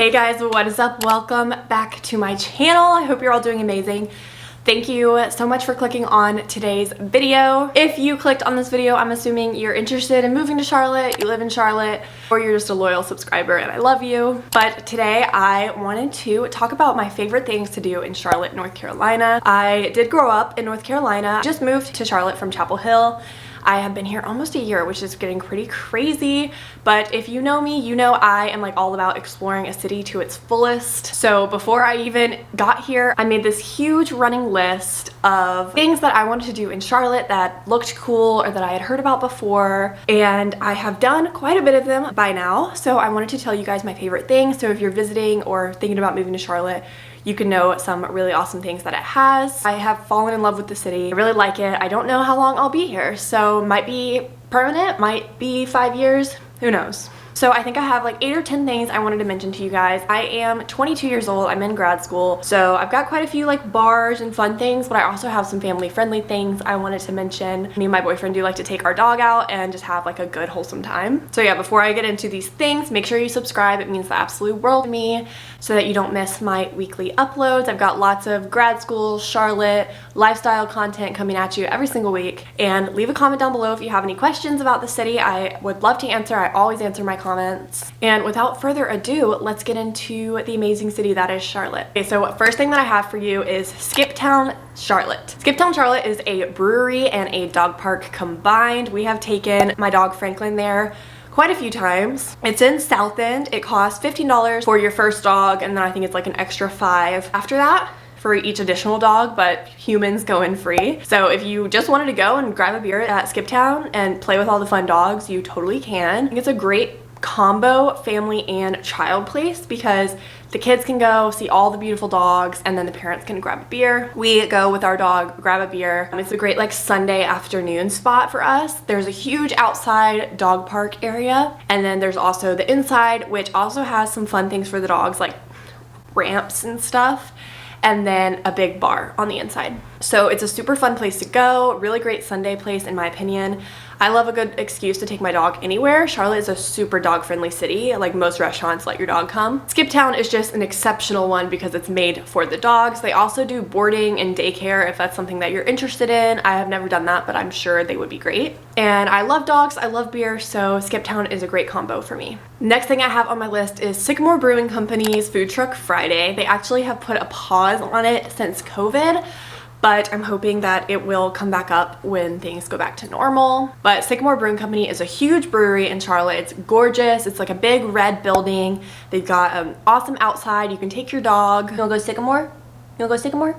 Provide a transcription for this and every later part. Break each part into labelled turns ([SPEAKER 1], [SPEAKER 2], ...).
[SPEAKER 1] Hey guys, what is up? Welcome back to my channel. I hope you're all doing amazing. Thank you so much for clicking on today's video. If you clicked on this video, I'm assuming you're interested in moving to Charlotte, you live in Charlotte, or you're just a loyal subscriber and I love you. But today I wanted to talk about my favorite things to do in Charlotte, North Carolina. I did grow up in North Carolina, just moved to Charlotte from Chapel Hill. I have been here almost a year, which is getting pretty crazy, but if you know me, you know I am like all about exploring a city to its fullest. So before I even got here, I made this huge running list of things that I wanted to do in Charlotte that looked cool or that I had heard about before, and I have done quite a bit of them by now. So I wanted to tell you guys my favorite things, so if you're visiting or thinking about moving to Charlotte, you can know some really awesome things that it has. I have fallen in love with the city. I really like it. I don't know how long I'll be here, so might be permanent, might be 5 years, who knows. So I think I have like 8 or 10 things I wanted to mention to you guys. I am 22 years old, I'm in grad school, so I've got quite a few like bars and fun things, but I also have some family friendly things I wanted to mention. Me and my boyfriend do like to take our dog out and just have like a good wholesome time. So yeah, before I get into these things, make sure you subscribe. It means the absolute world to me so that you don't miss my weekly uploads. I've got lots of grad school, Charlotte, lifestyle content coming at you every single week. And leave a comment down below if you have any questions about the city. I would love to answer. I always answer my comments. And without further ado, let's get into the amazing city that is Charlotte. Okay, so first thing that I have for you is Skiptown, Charlotte. Skiptown, Charlotte is a brewery and a dog park combined. We have taken my dog Franklin there quite a few times. It's in South End. It costs $15 for your first dog, and then I think it's like an extra $5 after that for each additional dog, but humans go in free. So if you just wanted to go and grab a beer at Skiptown and play with all the fun dogs, you totally can. I think it's a great combo family and child place because the kids can go see all the beautiful dogs and then the parents can grab a beer. We go with our dog, grab a beer. It's a great like Sunday afternoon spot for us. There's a huge outside dog park area, and then there's also the inside, which also has some fun things for the dogs like ramps and stuff, and then a big bar on the inside. So it's a super fun place to go, really great Sunday place in my opinion. I love a good excuse to take my dog anywhere. Charlotte is a super dog friendly city. Like most restaurants let your dog come. Skiptown is just an exceptional one because it's made for the dogs. They also do boarding and daycare if that's something that you're interested in. I have never done that, but I'm sure they would be great. And I love dogs, I love beer, so Skiptown is a great combo for me. Next thing I have on my list is Sycamore Brewing Company's Food Truck Friday. They actually have put a pause on it since COVID, but I'm hoping that it will come back up when things go back to normal. But Sycamore Brewing Company is a huge brewery in Charlotte. It's gorgeous. It's like a big red building. They've got an awesome outside. You can take your dog. You wanna go Sycamore? You wanna go Sycamore?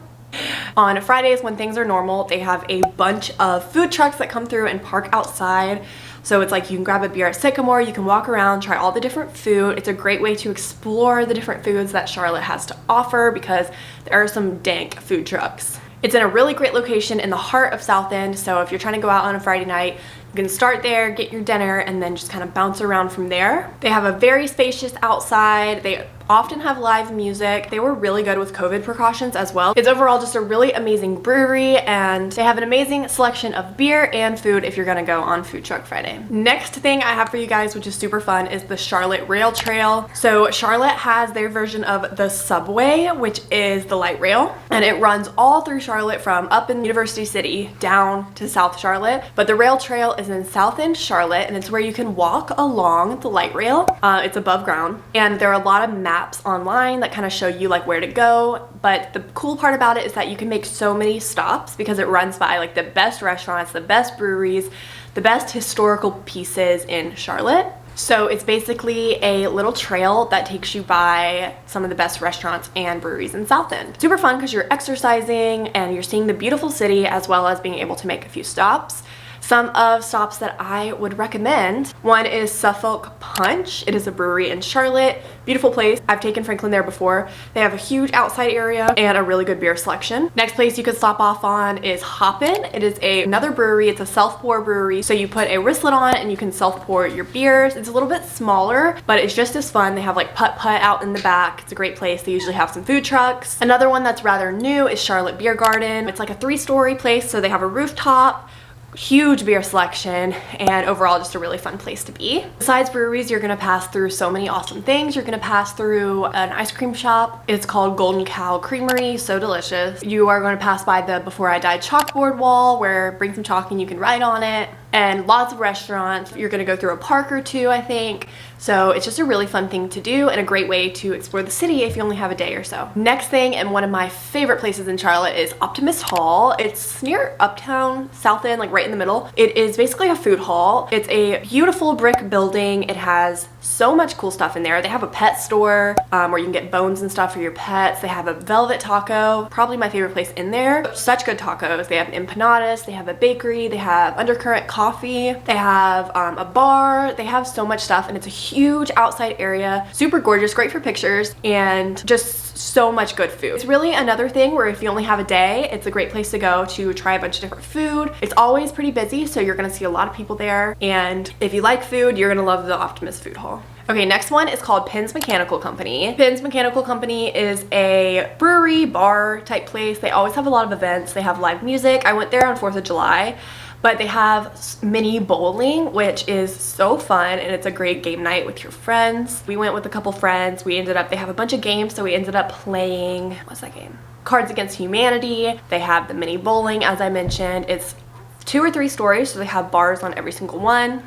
[SPEAKER 1] On Fridays when things are normal, they have a bunch of food trucks that come through and park outside. So it's like you can grab a beer at Sycamore, you can walk around, try all the different food. It's a great way to explore the different foods that Charlotte has to offer because there are some dank food trucks. It's in a really great location in the heart of South End, so if you're trying to go out on a Friday night, you can start there, get your dinner, and then just kind of bounce around from there. They have a very spacious outside. They often have live music. They were really good with COVID precautions as well. It's overall just a really amazing brewery, and they have an amazing selection of beer and food if you're gonna go on Food Truck Friday. Next thing I have for you guys, which is super fun, is the Charlotte Rail Trail. So Charlotte has their version of the subway, which is the light rail, and it runs all through Charlotte from up in University City down to South Charlotte. But the rail trail is in South End, Charlotte, and it's where you can walk along the light rail. It's above ground, and there are a lot of maps online that kind of show you like where to go. But the cool part about it is that you can make so many stops because it runs by like the best restaurants, the best breweries, the best historical pieces in Charlotte. So it's basically a little trail that takes you by some of the best restaurants and breweries in South End. Super fun because you're exercising and you're seeing the beautiful city as well as being able to make a few stops. Some of stops that I would recommend. One is Suffolk Punch. It is a brewery in Charlotte. Beautiful place. I've taken Franklin there before. They have a huge outside area and a really good beer selection. Next place you could stop off on is Hoppin'. It is another brewery. It's a self-pour brewery. So you put a wristlet on and you can self-pour your beers. It's a little bit smaller, but it's just as fun. They have like putt-putt out in the back. It's a great place. They usually have some food trucks. Another one that's rather new is Charlotte Beer Garden. It's like a 3-story place, so they have a rooftop, huge beer selection, and overall just a really fun place to be. Besides breweries, you're gonna pass through so many awesome things. You're gonna pass through an ice cream shop. It's called Golden Cow Creamery, so delicious. You are going to pass by the Before I Die chalkboard wall, where bring some chalk and you can write on it, and lots of restaurants. You're gonna go through a park or two, I think. So it's just a really fun thing to do and a great way to explore the city if you only have a day or so. Next thing, and one of my favorite places in Charlotte, is Optimus Hall. It's near Uptown, South End, like right in the middle. It is basically a food hall. It's a beautiful brick building. It has so much cool stuff in there. They have a pet store where you can get bones and stuff for your pets. They have a velvet taco, probably my favorite place in there. Such good tacos. They have empanadas, they have a bakery, they have undercurrent coffee, they have a bar, they have so much stuff, and it's a huge outside area, super gorgeous, great for pictures, and just so much good food. It's really another thing where if you only have a day, it's a great place to go to try a bunch of different food. It's always pretty busy, so you're gonna see a lot of people there, and if you like food, you're gonna love the Optimus Food Hall. Okay, next one is called Penn's Mechanical Company. Penn's Mechanical Company is a brewery, bar type place. They always have a lot of events. They have live music. I went there on 4th of July. But they have mini bowling, which is so fun, and it's a great game night with your friends. We went with a couple friends. They have a bunch of games, so we ended up playing, what's that game? Cards Against Humanity. They have the mini bowling, as I mentioned. It's 2 or 3 stories, so they have bars on every single one.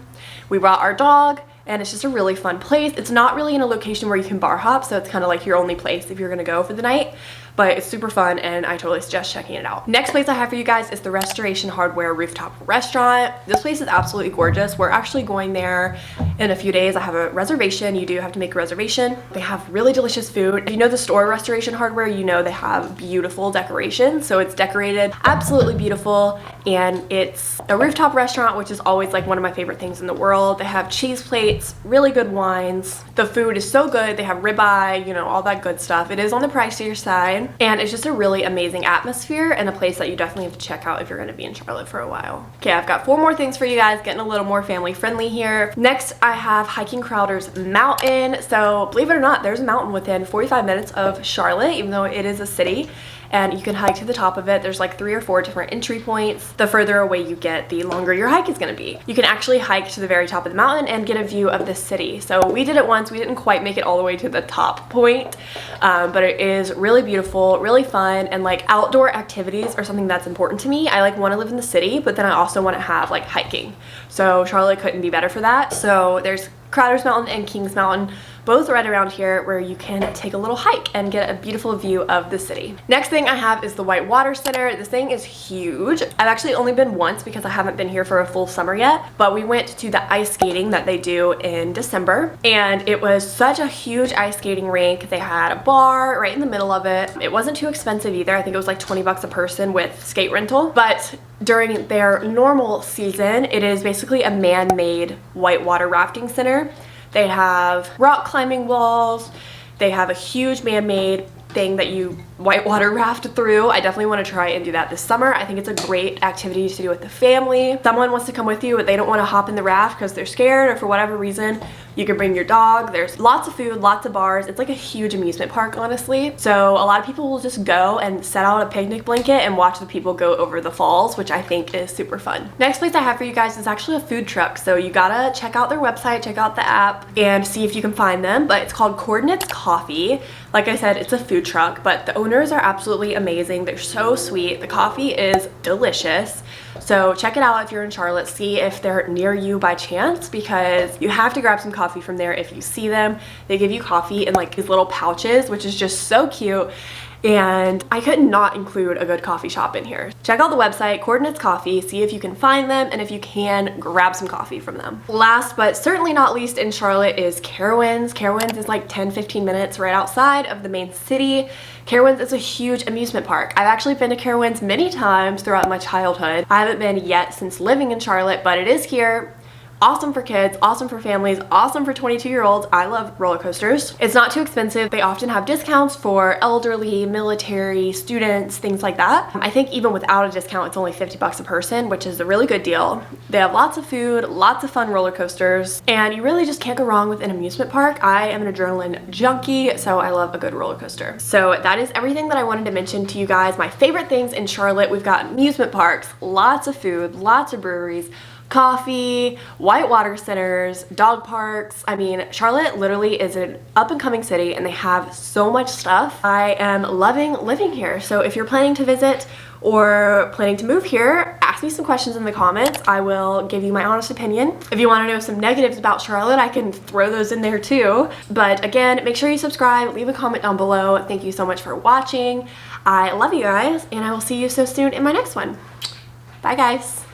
[SPEAKER 1] We brought our dog, and it's just a really fun place. It's not really in a location where you can bar hop, so it's kind of like your only place if you're gonna go for the night. But it's super fun, and I totally suggest checking it out. Next place I have for you guys is the Restoration Hardware Rooftop Restaurant. This place is absolutely gorgeous. We're actually going there in a few days. I have a reservation. You do have to make a reservation. They have really delicious food. If you know the store Restoration Hardware, you know they have beautiful decorations. So it's decorated absolutely beautiful, and it's a rooftop restaurant, which is always like one of my favorite things in the world. They have cheese plates, really good wines. The food is so good. They have ribeye, you know, all that good stuff. It is on the pricier side. And it's just a really amazing atmosphere and a place that you definitely have to check out if you're going to be in Charlotte for a while. Okay, I've got 4 more things for you guys, getting a little more family friendly here. Next, I have hiking Crowder's Mountain. So believe it or not, there's a mountain within 45 minutes of Charlotte, even though it is a city. And you can hike to the top of it. There's like 3 or 4 different entry points. The further away you get, the longer your hike is gonna be. You can actually hike to the very top of the mountain and get a view of the city. So we did it once. We didn't quite make it all the way to the top point, but it is really beautiful, really fun, and like outdoor activities are something that's important to me. I like wanna live in the city, but then I also wanna have like hiking. So Charlotte couldn't be better for that. So there's Crowder's Mountain and Kings Mountain, both right around here, where you can take a little hike and get a beautiful view of the city. Next thing I have is the White Water Center. This thing is huge. I've actually only been once because I haven't been here for a full summer yet, but we went to the ice skating that they do in December, and it was such a huge ice skating rink. They had a bar right in the middle of it. It wasn't too expensive either. I think it was like 20 bucks a person with skate rental, but during their normal season, it is basically a man-made whitewater rafting center. They have rock climbing walls. They have a huge man-made thing that you whitewater raft through. I definitely want to try and do that this summer. I think it's a great activity to do with the family. Someone wants to come with you, but they don't want to hop in the raft because they're scared or for whatever reason. You can bring your dog. There's lots of food, lots of bars. It's like a huge amusement park, honestly. So a lot of people will just go and set out a picnic blanket and watch the people go over the falls, which I think is super fun. Next place I have for you guys is actually a food truck. So you gotta check out their website, check out the app, and see if you can find them. But it's called Coordinates Coffee. Like I said, it's a food truck, but the owners are absolutely amazing. They're so sweet. The coffee is delicious. So check it out if you're in Charlotte. See if they're near you by chance, because you have to grab some coffee from there if you see them. They give you coffee in like these little pouches, which is just so cute. And I could not include a good coffee shop in here. Check out the website, Coordinates Coffee, see if you can find them, and if you can, grab some coffee from them. Last but certainly not least in Charlotte is Carowinds. Carowinds is like 10-15 minutes right outside of the main city. Carowinds is a huge amusement park. I've actually been to Carowinds many times throughout my childhood. I haven't been yet since living in Charlotte, but it is here. Awesome for kids, awesome for families, awesome for 22-year-olds. I love roller coasters. It's not too expensive. They often have discounts for elderly, military, students, things like that. I think even without a discount, it's only 50 bucks a person, which is a really good deal. They have lots of food, lots of fun roller coasters, and you really just can't go wrong with an amusement park. I am an adrenaline junkie, so I love a good roller coaster. So that is everything that I wanted to mention to you guys. My favorite things in Charlotte: we've got amusement parks, lots of food, lots of breweries, coffee, whitewater centers, dog parks. I mean, Charlotte literally is an up-and-coming city and they have so much stuff. I am loving living here. So if you're planning to visit or planning to move here, ask me some questions in the comments. I will give you my honest opinion. If you want to know some negatives about Charlotte, I can throw those in there too. But again, make sure you subscribe, leave a comment down below. Thank you so much for watching. I love you guys, and I will see you so soon in my next one. Bye guys.